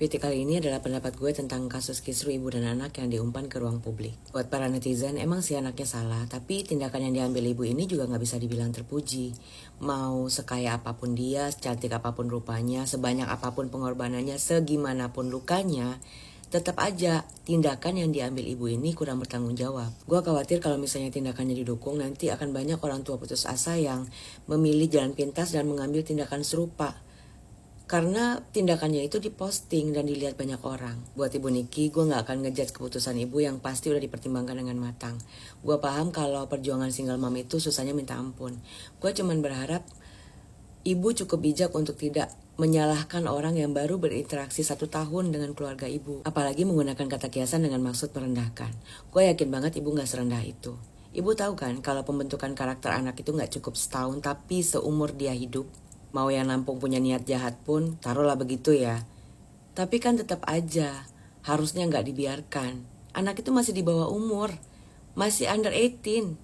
Video kali ini adalah pendapat gue tentang kasus kisruh ibu dan anak yang diumpan ke ruang publik. Buat para netizen, emang si anaknya salah, tapi tindakan yang diambil ibu ini juga gak bisa dibilang terpuji. Mau sekaya apapun dia, secantik apapun rupanya, sebanyak apapun pengorbanannya, segimanapun lukanya, tetap aja tindakan yang diambil ibu ini kurang bertanggung jawab. Gue khawatir kalau misalnya tindakannya didukung, nanti akan banyak orang tua putus asa yang memilih jalan pintas dan mengambil tindakan serupa. Karena tindakannya itu diposting dan dilihat banyak orang. Buat Ibu Niki, gue gak akan ngejudge keputusan ibu yang pasti udah dipertimbangkan dengan matang. Gue paham kalau perjuangan single mom itu susahnya minta ampun. Gue cuman berharap ibu cukup bijak untuk tidak menyalahkan orang yang baru berinteraksi 1 tahun dengan keluarga ibu. Apalagi menggunakan kata kiasan dengan maksud merendahkan. Gue yakin banget ibu gak serendah itu. Ibu tahu kan kalau pembentukan karakter anak itu gak cukup setahun tapi seumur dia hidup. Mau yang nampung punya niat jahat pun, taruhlah begitu ya. Tapi kan tetap aja, harusnya nggak dibiarkan. Anak itu masih di bawah umur, masih under 18.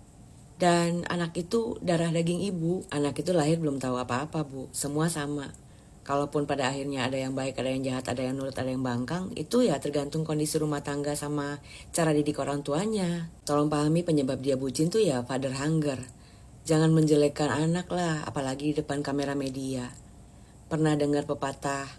Dan anak itu darah daging ibu. Anak itu lahir belum tahu apa-apa, Bu. Semua sama. Kalaupun pada akhirnya ada yang baik, ada yang jahat, ada yang nurut, ada yang bangkang, itu ya tergantung kondisi rumah tangga sama cara didik orang tuanya. Tolong pahami penyebab dia bucin tuh ya father hunger. Jangan menjelekkan anak lah, apalagi di depan kamera media. Pernah dengar pepatah,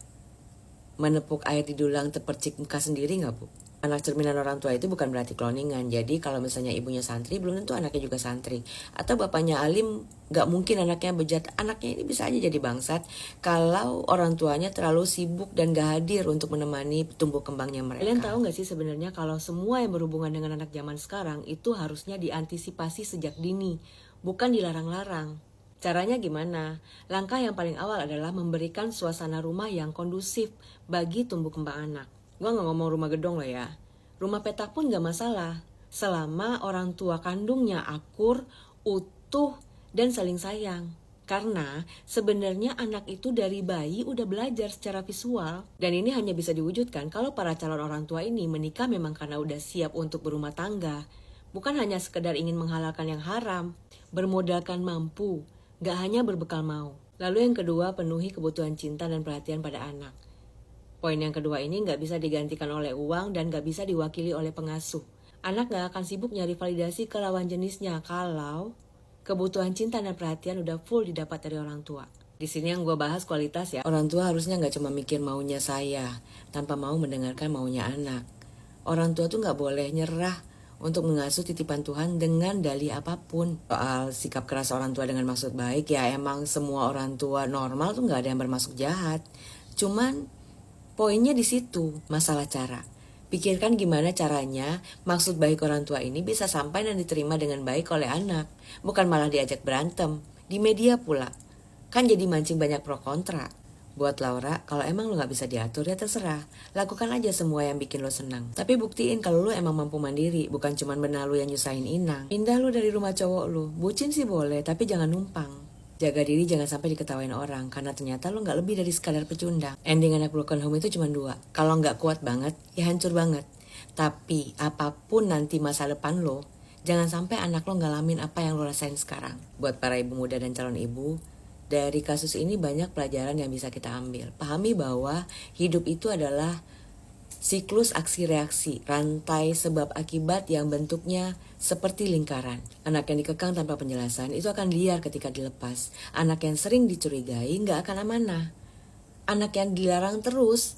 menepuk air di dulang terpercik muka sendiri gak, Bu? Anak cerminan orang tua itu bukan berarti kloningan. Jadi kalau misalnya ibunya santri, belum tentu anaknya juga santri. Atau bapaknya alim, gak mungkin anaknya bejat. Anaknya ini bisa aja jadi bangsat kalau orang tuanya terlalu sibuk dan gak hadir untuk menemani tumbuh kembangnya mereka. Kalian tahu gak sih sebenarnya kalau semua yang berhubungan dengan anak zaman sekarang itu harusnya diantisipasi sejak dini, bukan dilarang-larang. Caranya gimana? Langkah yang paling awal adalah memberikan suasana rumah yang kondusif bagi tumbuh kembang anak. Gue gak ngomong rumah gedong loh ya. Rumah petak pun gak masalah, selama orang tua kandungnya akur, utuh, dan saling sayang. Karena sebenarnya anak itu dari bayi udah belajar secara visual. Dan ini hanya bisa diwujudkan kalau para calon orang tua ini menikah memang karena udah siap untuk berumah tangga. Bukan hanya sekedar ingin menghalalkan yang haram, bermodalkan mampu, gak hanya berbekal mau. Lalu yang kedua, penuhi kebutuhan cinta dan perhatian pada anak. Poin yang kedua ini gak bisa digantikan oleh uang dan gak bisa diwakili oleh pengasuh. Anak gak akan sibuk nyari validasi ke lawan jenisnya kalau kebutuhan cinta dan perhatian udah full didapat dari orang tua. Di sini yang gue bahas kualitas ya. Orang tua harusnya gak cuma mikir maunya saya, tanpa mau mendengarkan maunya anak. Orang tua tuh gak boleh nyerah untuk mengasuh titipan Tuhan dengan dalih apapun. Soal sikap keras orang tua dengan maksud baik, ya emang semua orang tua normal tuh gak ada yang bermaksud jahat. Cuman poinnya di situ, masalah cara. Pikirkan gimana caranya maksud baik orang tua ini bisa sampai dan diterima dengan baik oleh anak. Bukan malah diajak berantem, di media pula. Kan jadi mancing banyak pro kontra. Buat Laura, kalau emang lo gak bisa diatur ya terserah. Lakukan aja semua yang bikin lo senang. Tapi buktiin kalau lo emang mampu mandiri, bukan cuman benar lo yang nyusahin inang. Pindah lo dari rumah cowok lo. Bucin sih boleh, tapi jangan numpang. Jaga diri jangan sampai diketawain orang, karena ternyata lo gak lebih dari sekadar pecundang. Ending anak broken home itu cuma 2. Kalau gak kuat banget, ya hancur banget. Tapi apapun nanti masa depan lo, jangan sampai anak lo ngalamin apa yang lo rasain sekarang. Buat para ibu muda dan calon ibu, dari kasus ini banyak pelajaran yang bisa kita ambil. Pahami bahwa hidup itu adalah siklus aksi-reaksi, rantai sebab akibat yang bentuknya seperti lingkaran. Anak yang dikekang tanpa penjelasan itu akan liar ketika dilepas. Anak yang sering dicurigai gak akan amanah. Anak yang dilarang terus,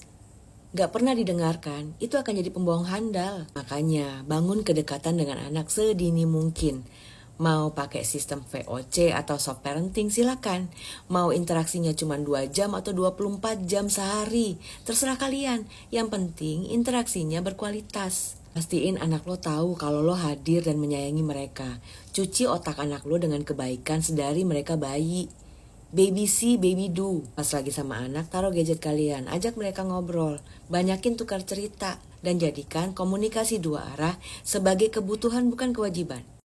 gak pernah didengarkan, itu akan jadi pembohong handal. Makanya bangun kedekatan dengan anak sedini mungkin. Mau pakai sistem VOC atau soft parenting silakan. Mau interaksinya cuma 2 jam atau 24 jam sehari, terserah kalian. Yang penting interaksinya berkualitas. Pastiin anak lo tahu kalau lo hadir dan menyayangi mereka. Cuci otak anak lo dengan kebaikan sedari mereka bayi. Baby see, baby do. Pas lagi sama anak, taruh gadget kalian. Ajak mereka ngobrol. Banyakin tukar cerita. Dan jadikan komunikasi 2 arah sebagai kebutuhan bukan kewajiban.